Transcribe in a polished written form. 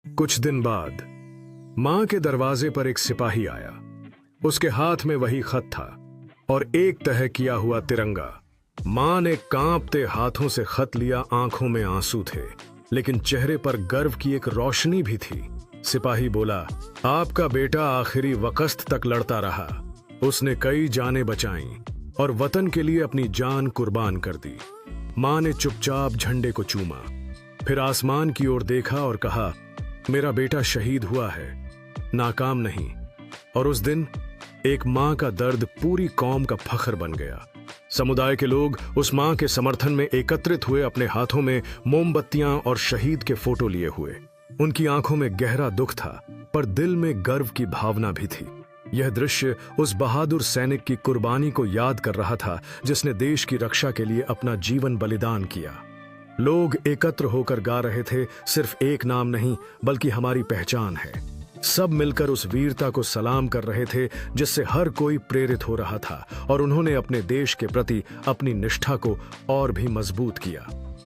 कुछ दिन बाद मां के दरवाजे पर एक सिपाही आया। उसके हाथ में वही खत था और एक तह किया हुआ तिरंगा। मां ने कांपते हाथों से खत लिया। आंखों में आंसू थे, लेकिन चेहरे पर गर्व की एक रोशनी भी थी। सिपाही बोला, आपका बेटा आखिरी वक्त तक लड़ता रहा। उसने कई जानें बचाईं और वतन के लिए अपनी जान कुर्बान कर दी। मां ने चुपचाप झंडे को चूमा, फिर आसमान की ओर देखा और कहा, मेरा बेटा शहीद हुआ है, नाकाम नहीं। और उस दिन एक मां का दर्द पूरी कौम का फख्र बन गया। समुदाय के लोग उस मां के समर्थन में एकत्रित हुए, अपने हाथों में मोमबत्तियां और शहीद के फोटो लिए हुए। उनकी आंखों में गहरा दुख था, पर दिल में गर्व की भावना भी थी। यह दृश्य उस बहादुर सैनिक की कुर्बानी को याद कर रहा था, जिसने देश की रक्षा के लिए अपना जीवन बलिदान किया। लोग एकत्र होकर गा रहे थे, सिर्फ एक नाम नहीं बल्कि हमारी पहचान है। सब मिलकर उस वीरता को सलाम कर रहे थे, जिससे हर कोई प्रेरित हो रहा था, और उन्होंने अपने देश के प्रति अपनी निष्ठा को और भी मजबूत किया।